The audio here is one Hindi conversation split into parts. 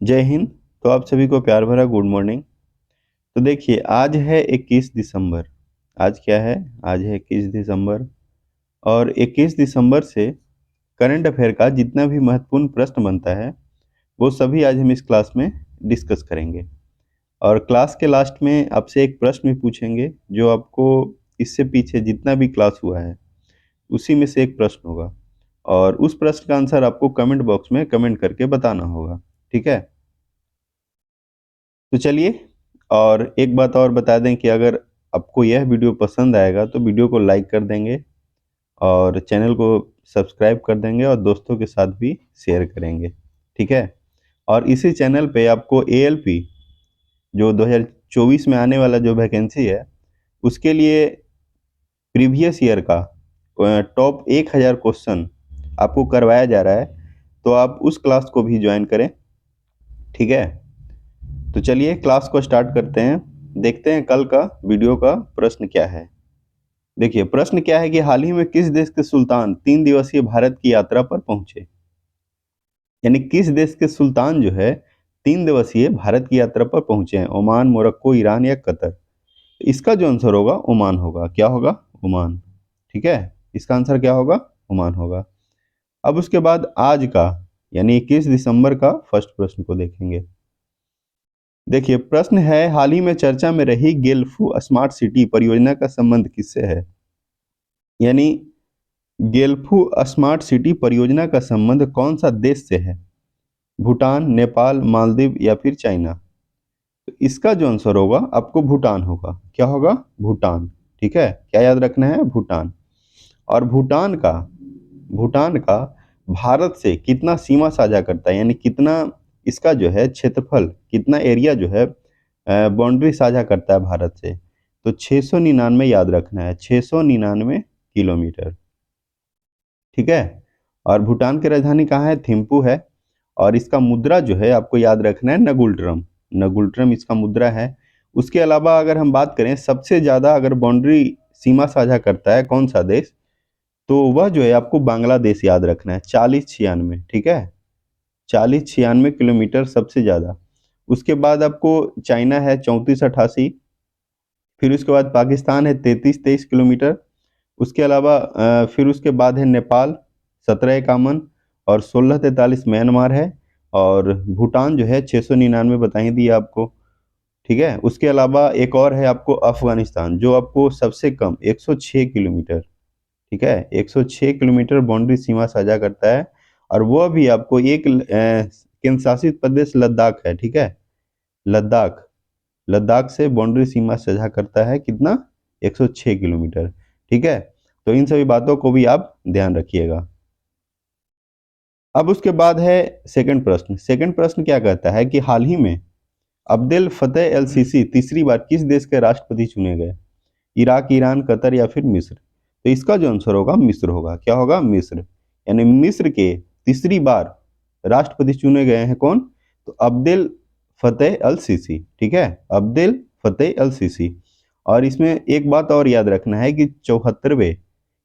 जय हिंद। तो आप सभी को प्यार भरा गुड मॉर्निंग। तो देखिए, आज है 21 दिसंबर। आज क्या है? आज है 21 दिसंबर। और 21 दिसंबर से करंट अफेयर का जितना भी महत्वपूर्ण प्रश्न बनता है वो सभी आज हम इस क्लास में डिस्कस करेंगे। और क्लास के लास्ट में आपसे एक प्रश्न भी पूछेंगे जो आपको इससे पीछे जितना भी क्लास हुआ है उसी में से एक प्रश्न होगा। और उस प्रश्न का आंसर आपको कमेंट बॉक्स में कमेंट करके बताना होगा। ठीक है? तो चलिए, और एक बात और बता दें कि अगर आपको यह वीडियो पसंद आएगा तो वीडियो को लाइक कर देंगे और चैनल को सब्सक्राइब कर देंगे और दोस्तों के साथ भी शेयर करेंगे। ठीक है? और इसी चैनल पे आपको एएलपी जो 2024 में आने वाला जो वैकेंसी है उसके लिए प्रीवियस ईयर का टॉप 1000 क्वेश्चन आपको करवाया जा रहा है। तो आप उस क्लास को भी ज्वाइन करें। ठीक है? तो चलिए क्लास को स्टार्ट करते हैं। देखते हैं कल का वीडियो का प्रश्न क्या है। देखिए, प्रश्न क्या है कि हाल ही में किस देश के सुल्तान 3 दिवसीय भारत की यात्रा पर पहुंचे? यानी किस देश के सुल्तान जो है 3 दिवसीय भारत की यात्रा पर पहुंचे हैं? ओमान, मोरक्को, ईरान या कतर? इसका जो आंसर होगा ओमान होगा। क्या होगा? ओमान। ठीक है? इसका आंसर क्या होगा? ओमान होगा। अब उसके बाद आज का यानी 21 दिसंबर का फर्स्ट प्रश्न को देखेंगे। देखिए, प्रश्न है हाल ही में चर्चा में रही गेल्फू स्मार्ट सिटी परियोजना का संबंध किससे है? यानी गेल्फू स्मार्ट सिटी परियोजना का संबंध कौन सा देश से है? भूटान, नेपाल, मालदीव या फिर चाइना? तो इसका जो आंसर होगा आपको भूटान होगा। क्या होगा? भूटान। ठीक है? क्या याद रखना है? भूटान। और भूटान का भारत से कितना सीमा साझा करता है, यानी कितना इसका जो है क्षेत्रफल, कितना एरिया जो है बाउंड्री साझा करता है भारत से? तो 699 याद रखना है, 699 किलोमीटर। ठीक है? और भूटान की राजधानी कहाँ है? थिम्पू है। और इसका मुद्रा जो है आपको याद रखना है नगुल्ट्रम। नगुल्ट्रम इसका मुद्रा है। उसके अलावा अगर हम बात करें सबसे ज़्यादा अगर बाउंड्री सीमा साझा करता है कौन सा देश, तो वह जो है आपको बांग्लादेश याद रखना है, 4096। ठीक है? 4096 किलोमीटर सबसे ज़्यादा। उसके बाद आपको चाइना है 3488। फिर उसके बाद पाकिस्तान है 3323 किलोमीटर। उसके अलावा फिर उसके बाद है नेपाल 1751 और 1643 म्यांमार है। और भूटान जो है 699 बता ही दिया आपको। ठीक है? उसके अलावा एक और है आपको अफगानिस्तान जो आपको सबसे कम 106 किलोमीटर। ठीक है? 106 किलोमीटर बाउंड्री सीमा साझा करता है। और वह भी आपको एक केंद्र शासित प्रदेश लद्दाख है। ठीक है? लद्दाख, लद्दाख से बाउंड्री सीमा साझा करता है कितना? 106 किलोमीटर। ठीक है? तो इन सभी बातों को भी आप ध्यान रखिएगा। अब उसके बाद है सेकंड प्रश्न। सेकंड प्रश्न क्या कहता है कि हाल ही में अब्देल फतेह एल सीसी तीसरी बार किस देश के राष्ट्रपति चुने गए? इराक, ईरान, कतर या फिर मिस्र? तो इसका जो आंसर होगा मिस्र होगा। क्या होगा? मिस्र। यानी मिस्र के तीसरी बार राष्ट्रपति चुने गए हैं कौन? तो अब्देल फतेह अल सीसी। ठीक है? अब्देल फतेह अल सीसी। और इसमें एक बात और याद रखना है कि 74वें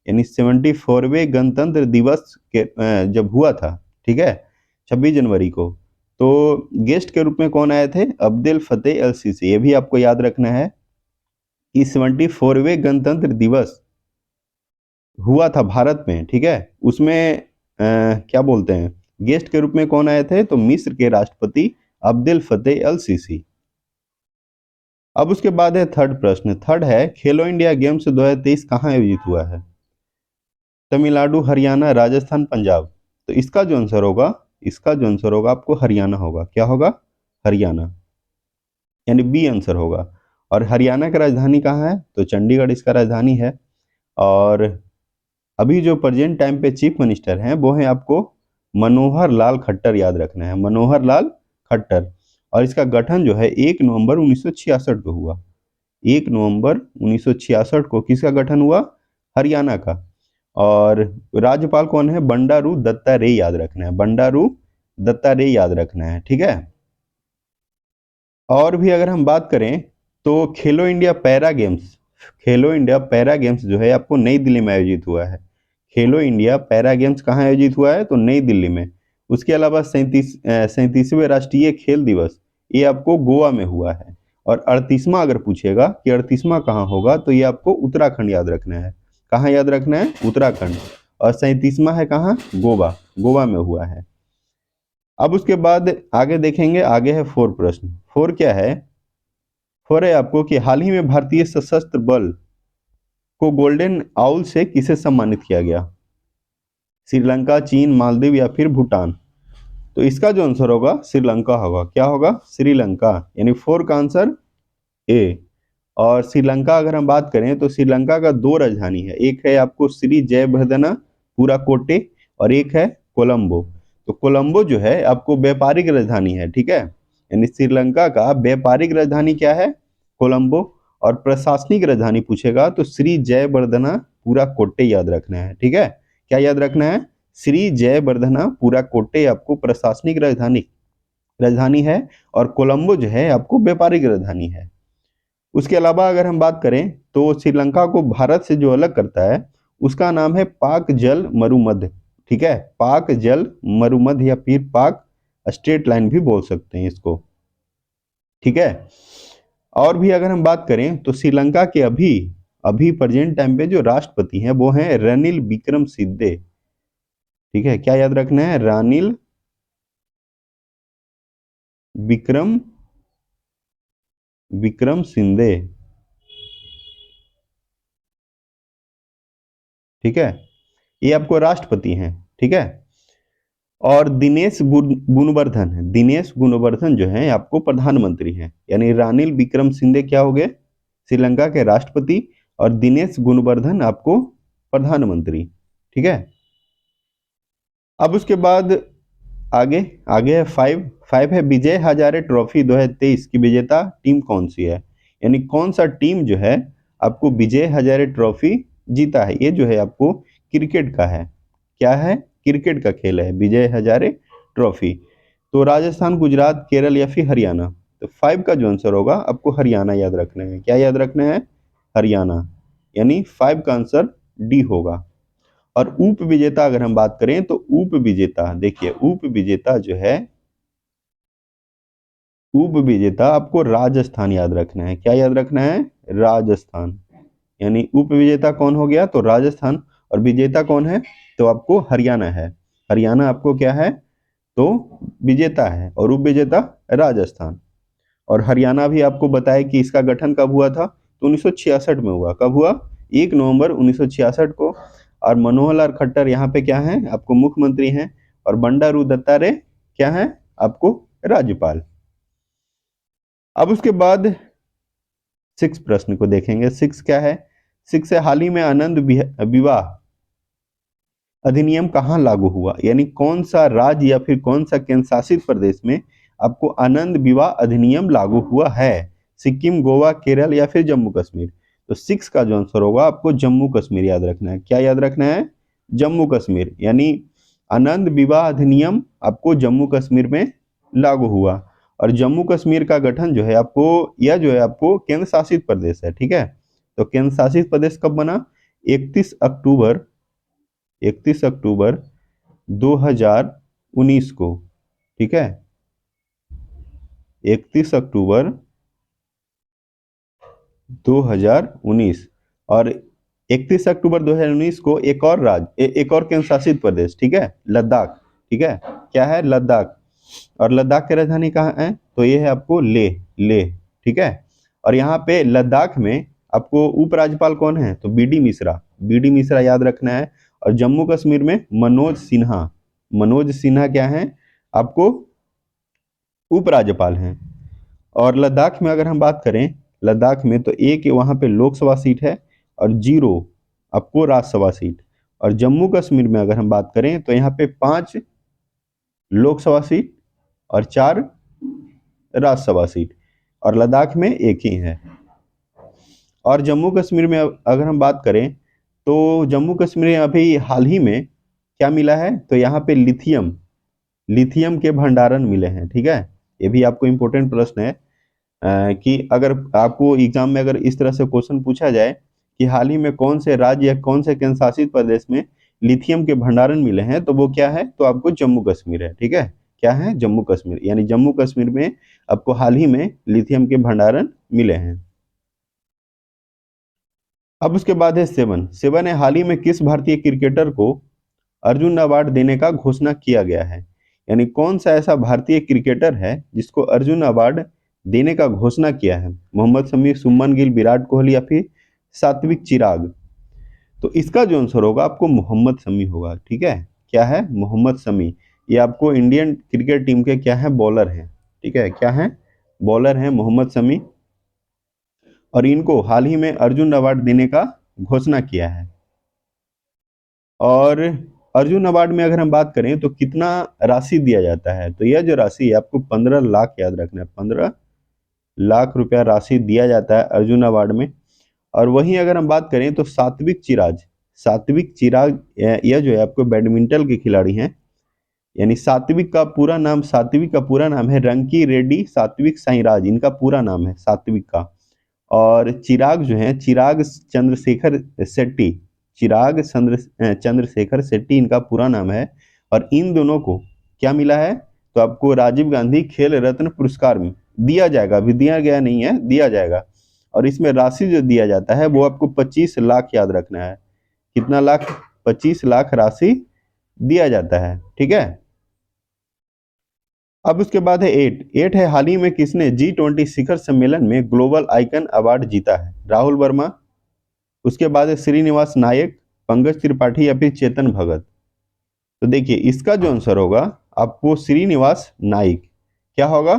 यानी 74वें गणतंत्र दिवस के जब हुआ था, ठीक है, 26 जनवरी को, तो गेस्ट के रूप में कौन आए थे? अब्देल फतेह अल सीसी। ये भी आपको याद रखना है कि 74वें गणतंत्र दिवस हुआ था भारत में। ठीक है? उसमें क्या बोलते हैं, गेस्ट के रूप में कौन आए थे? तो मिस्र के राष्ट्रपति अब्देल फतेह अल सीसी। अब उसके बाद है थर्ड प्रश्न। थर्ड है खेलो इंडिया गेम्स 2023 कहाँ आयोजित हुआ है? तमिलनाडु, हरियाणा, राजस्थान, पंजाब? तो इसका जो आंसर होगा, इसका जो आंसर होगा आपको हरियाणा होगा। क्या होगा? हरियाणा। यानी बी आंसर होगा। और हरियाणा की राजधानी कहाँ है? तो चंडीगढ़ इसका राजधानी है। और अभी जो प्रेजेंट टाइम पे चीफ मिनिस्टर हैं वो हैं आपको मनोहर लाल खट्टर। याद रखना है, मनोहर लाल खट्टर। और इसका गठन जो है 1 नवंबर 1966 को हुआ। 1 नवंबर 1966 को किसका गठन हुआ? हरियाणा का। और राज्यपाल कौन है? बंडारू दत्तात्रेय। याद रखना है, बंडारू दत्तात्रेय याद रखना है। ठीक है? और भी अगर हम बात करें तो खेलो इंडिया पैरा गेम्स, खेलो इंडिया पैरा गेम्स जो है आपको नई दिल्ली में आयोजित हुआ है। खेलो इंडिया पैरा गेम्स कहाँ आयोजित हुआ है? तो नई दिल्ली में। उसके अलावा 37वें राष्ट्रीय खेल दिवस ये आपको गोवा में हुआ है। और 38वां अगर पूछेगा कि 38वां कहाँ होगा, तो ये आपको उत्तराखंड याद रखना है। कहाँ याद रखना है? उत्तराखंड। और 37वां है कहाँ? गोवा, गोवा में हुआ है। अब उसके बाद आगे देखेंगे, आगे है 4 प्रश्न। 4 क्या है? 4 है आपको कि हाल ही में भारतीय सशस्त्र बल को गोल्डन आउल से किसे सम्मानित किया गया? श्रीलंका, चीन, मालदीव या फिर भूटान? तो इसका जो आंसर होगा श्रीलंका होगा। क्या होगा? श्रीलंका, यानी 4 का आंसर ए। और श्रीलंका अगर हम बात करें तो श्रीलंका का 2 राजधानी है, एक है आपको श्री जयवर्धना पुराकोटे और एक है कोलंबो। तो कोलंबो जो है आपको व्यापारिक राजधानी है, ठीक है। यानी श्रीलंका का व्यापारिक राजधानी क्या है? कोलंबो। और प्रशासनिक राजधानी पूछेगा तो श्री जयवर्धना पुराकोटे याद रखना है, ठीक है। क्या याद रखना है? श्री जयवर्धना पुराकोटे आपको प्रशासनिक राजधानी है और कोलंबो जो है आपको व्यापारिक राजधानी है। उसके अलावा अगर हम बात करें तो श्रीलंका को भारत से जो अलग करता है उसका नाम है पाक जल मरुमध्य, ठीक है। पाक जल मरुमध्य या फिर पाक स्ट्रेट लाइन भी बोल सकते हैं इसको, ठीक है। और भी अगर हम बात करें तो श्रीलंका के अभी अभी प्रेजेंट टाइम पे जो राष्ट्रपति हैं वो हैं रनिल विक्रमसिंघे, ठीक है। क्या याद रखना है? रानिल विक्रमसिंघे, ठीक है। ये आपको राष्ट्रपति हैं, ठीक है। और दिनेश गुणवर्धन जो है आपको प्रधानमंत्री हैं। यानी रानिल विक्रमसिंघे क्या हो गए? श्रीलंका के राष्ट्रपति और दिनेश गुणवर्धन आपको प्रधानमंत्री, ठीक है। अब उसके बाद आगे आगे है 5 है विजय हजारे ट्रॉफी 2023 की विजेता टीम कौन सी है? यानी कौन सा टीम जो है आपको विजय हजारे ट्रॉफी जीता है? ये जो है आपको क्रिकेट का है। क्या है? क्रिकेट का खेल है विजय हजारे ट्रॉफी। तो राजस्थान, गुजरात, केरल या फिर हरियाणा? तो 5 का जो आंसर होगा आपको हरियाणा याद रखना है। क्या याद रखना है? हरियाणा, यानी 5 का आंसर डी होगा। और उप विजेता अगर हम बात करें तो उप विजेता, देखिए उप विजेता जो है, उप विजेता आपको राजस्थान याद रखना है। क्या याद रखना है? राजस्थान। यानी उप विजेता कौन हो गया? तो राजस्थान। और विजेता कौन है? तो आपको हरियाणा है। हरियाणा आपको क्या है? तो विजेता है और उप विजेता राजस्थान। और हरियाणा भी आपको बताया कि इसका गठन कब हुआ था? तो 1966 में हुआ। कब हुआ? 1 नवंबर 1966 को। और मनोहर लाल खट्टर यहाँ पे क्या है? आपको मुख्यमंत्री हैं। और बंडारू दत्तात्रेय क्या है? आपको राज्यपाल। अब उसके बाद 6 प्रश्न को देखेंगे। 6 क्या है? 6 से हाल ही में आनंद विवाह अधिनियम कहाँ लागू हुआ? यानी कौन सा राज्य या फिर कौन सा केंद्र शासित प्रदेश में आपको आनंद विवाह अधिनियम लागू हुआ है? सिक्किम, गोवा, केरल या फिर जम्मू कश्मीर? तो 6 का जो आंसर होगा आपको जम्मू कश्मीर याद रखना है। क्या याद रखना है? जम्मू कश्मीर। यानी आनंद विवाह अधिनियम आपको जम्मू कश्मीर में लागू हुआ। और जम्मू कश्मीर का गठन जो है आपको, यह जो है आपको केंद्र शासित प्रदेश है, ठीक है। तो केंद्र शासित प्रदेश कब बना? 31 अक्टूबर 2019 को, ठीक है। 31 अक्टूबर 2019। और 31 अक्टूबर 2019 को एक और एक और केंद्र शासित प्रदेश, ठीक है, लद्दाख, ठीक है। क्या है? लद्दाख। और लद्दाख की राजधानी कहाँ है? तो ये है आपको लेह, ठीक है। और यहाँ पे लद्दाख में आपको उपराज्यपाल कौन है? तो बी डी मिश्रा याद रखना है। और जम्मू कश्मीर में मनोज सिन्हा क्या है? आपको उपराज्यपाल हैं। और लद्दाख में अगर हम बात करें, लद्दाख में तो एक वहाँ पे लोकसभा सीट है और 0 आपको राज्यसभा सीट। और जम्मू कश्मीर में अगर हम बात करें तो यहाँ पे 5 लोकसभा सीट और 4 राज्यसभा सीट। और लद्दाख में एक ही है। और जम्मू कश्मीर में अगर हम बात करें तो जम्मू कश्मीर में अभी हाल ही में क्या मिला है? तो यहाँ पे लिथियम के भंडारण मिले हैं, ठीक है। ये भी आपको इम्पोर्टेंट प्रश्न है कि अगर आपको एग्जाम में अगर इस तरह से क्वेश्चन पूछा जाए कि हाल ही में कौन से राज्य या कौन से केंद्र शासित प्रदेश में लिथियम के भंडारण मिले हैं तो वो क्या है, तो आपको जम्मू कश्मीर है। ठीक है, क्या है, जम्मू कश्मीर, यानी जम्मू कश्मीर में आपको हाल ही में लिथियम के भंडारण मिले हैं। अब उसके बाद है सेवन। सेवन है, हाल ही में किस भारतीय क्रिकेटर को अर्जुन अवार्ड देने का घोषणा किया गया है। यानी कौन सा ऐसा भारतीय क्रिकेटर है जिसको अर्जुन अवार्ड देने का घोषणा किया है। मोहम्मद शमी, शुभमन गिल, विराट कोहली या फिर सात्विक चिराग। तो इसका जो आंसर होगा आपको मोहम्मद शमी होगा। ठीक है, क्या है, मोहम्मद शमी। ये आपको इंडियन क्रिकेट टीम के क्या है, बॉलर हैं। ठीक है, क्या है, बॉलर हैं मोहम्मद शमी, और इनको हाल ही में अर्जुन अवार्ड देने का घोषणा किया है। और अर्जुन अवार्ड में अगर हम बात करें तो कितना राशि दिया जाता है, तो यह जो राशि है आपको 15 लाख याद रखना है, 15 लाख रुपया राशि दिया जाता है अर्जुन अवार्ड में। और वहीं अगर हम बात करें तो सात्विक चिराग, सात्विक चिराग यह जो है आपको बैडमिंटन के खिलाड़ी हैं। यानी सात्विक का पूरा नाम, सात्विक का पूरा नाम है रंकी रेड्डी सात्विक साईराज, इनका पूरा नाम है सात्विक का। और चिराग जो है, चिराग चंद्रशेखर शेट्टी, चिराग चंद्रशेखर शेट्टी इनका पूरा नाम है। और इन दोनों को क्या मिला है, तो आपको राजीव गांधी खेल रत्न पुरस्कार में दिया जाएगा, अभी दिया गया नहीं है, दिया जाएगा। और इसमें राशि जो दिया जाता है वो आपको 25 लाख याद रखना है। कितना लाख, 25 लाख राशि दिया जाता है। ठीक है, अब उसके बाद है एट। एट है, हाल ही में किसने G20 शिखर सम्मेलन में ग्लोबल आइकन अवार्ड जीता है। राहुल वर्मा, उसके बाद है श्रीनिवास नायक, पंकज त्रिपाठी या फिर चेतन भगत। तो देखिए इसका जो आंसर होगा आपको श्रीनिवास नाइक, क्या होगा,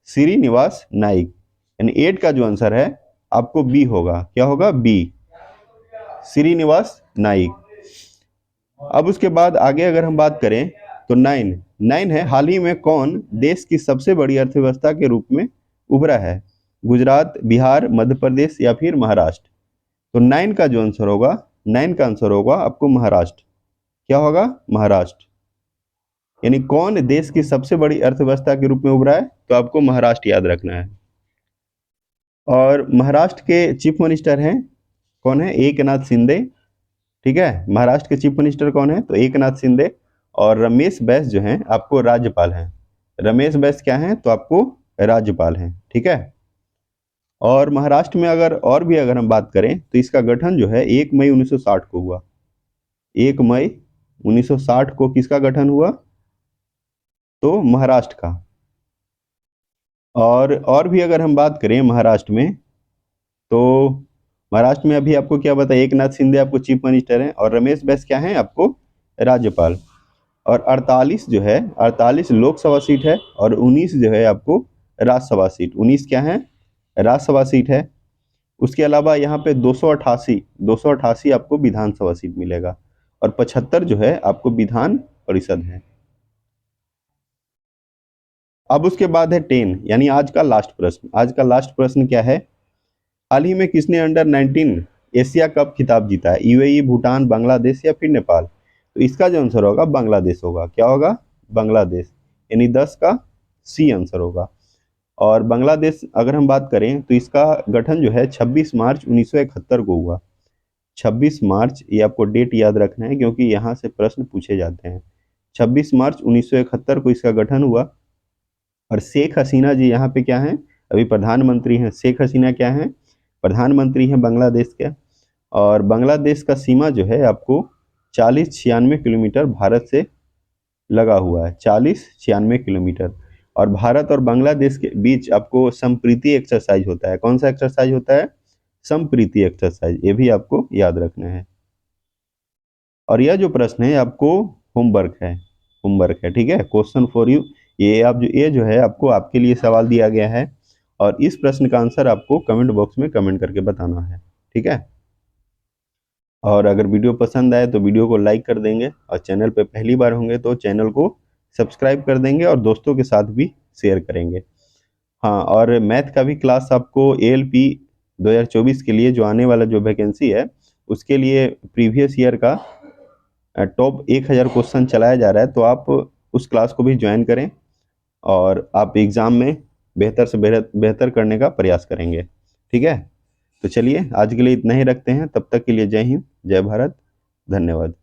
श्रीनिवास नाइक। यानी एट का जो आंसर है आपको बी होगा, क्या होगा, बी, श्रीनिवास नाइक। अब उसके बाद आगे अगर हम बात करें तो नाइन। नाइन है, हाल ही में कौन देश की सबसे बड़ी अर्थव्यवस्था के रूप में उभरा है। गुजरात, बिहार, मध्य प्रदेश या फिर महाराष्ट्र। तो नाइन का जो आंसर होगा, नाइन का आंसर होगा आपको महाराष्ट्र, क्या होगा, महाराष्ट्र। यानी कौन देश की सबसे बड़ी अर्थव्यवस्था के रूप में उभरा है, तो आपको महाराष्ट्र याद रखना है। और महाराष्ट्र के चीफ मिनिस्टर हैं, कौन है, एकनाथ शिंदे। ठीक है, महाराष्ट्र के चीफ मिनिस्टर कौन है, तो एकनाथ शिंदे। और रमेश बैस जो हैं आपको राज्यपाल हैं। रमेश बैस क्या हैं, तो आपको राज्यपाल हैं। ठीक है, और महाराष्ट्र में अगर हम बात करें तो इसका गठन जो है 1 मई 1960 को हुआ। 1 मई 1960 को किसका गठन हुआ, तो महाराष्ट्र का। और भी अगर हम बात करें महाराष्ट्र में, तो महाराष्ट्र में अभी आपको क्या बताया, एकनाथ शिंदे आपको चीफ मिनिस्टर हैं और रमेश बैस क्या हैं आपको राज्यपाल। और 48 जो है, 48 लोकसभा सीट है और 19 जो है आपको राज्यसभा सीट, 19 क्या है, राज्यसभा सीट है। उसके अलावा यहाँ पे 288 आपको विधानसभा सीट मिलेगा और 75 जो है आपको विधान परिषद है। अब उसके बाद है 10, यानी आज का लास्ट प्रश्न। आज का लास्ट प्रश्न क्या है, हाल ही में किसने अंडर 19 एशिया कप खिताब जीता है। यूएई, भूटान, बांग्लादेश या फिर नेपाल। तो इसका जो आंसर होगा बांग्लादेश होगा, क्या होगा, बांग्लादेश। यानी 10 का सी आंसर होगा। और बांग्लादेश अगर हम बात करें तो इसका गठन जो है 26 मार्च 1971 को हुआ। 26 मार्च, ये आपको डेट याद रखना है क्योंकि यहाँ से प्रश्न पूछे जाते हैं। 26 मार्च 1971 को इसका गठन हुआ। और शेख हसीना जी यहाँ पे क्या हैं, अभी प्रधानमंत्री हैं। शेख हसीना क्या हैं, प्रधानमंत्री हैं बांग्लादेश के। और बांग्लादेश का सीमा जो है आपको 40-96 किलोमीटर भारत से लगा हुआ है, 40-96 किलोमीटर। और भारत और बांग्लादेश के बीच आपको संप्रीति एक्सरसाइज होता है। कौन सा एक्सरसाइज होता है, संप्रीति एक्सरसाइज, ये भी आपको याद रखना है। और यह जो प्रश्न है आपको होमवर्क है, होमवर्क है। ठीक है, क्वेश्चन फॉर यू। ये जो है आपको आपके लिए सवाल दिया गया है और इस प्रश्न का आंसर आपको कमेंट बॉक्स में कमेंट करके बताना है। ठीक है, और अगर वीडियो पसंद आए तो वीडियो को लाइक कर देंगे और चैनल पे पहली बार होंगे तो चैनल को सब्सक्राइब कर देंगे और दोस्तों के साथ भी शेयर करेंगे। हाँ, और मैथ का भी क्लास आपको ALP 2024 के लिए जो आने वाला जो वैकेंसी है उसके लिए प्रीवियस ईयर का टॉप 1000 क्वेश्चन चलाया जा रहा है, तो आप उस क्लास को भी ज्वाइन करें और आप एग्ज़ाम में बेहतर से बेहतर करने का प्रयास करेंगे। ठीक है, तो चलिए आज के लिए इतना ही रखते हैं। तब तक के लिए जय हिंद, जय भारत, धन्यवाद।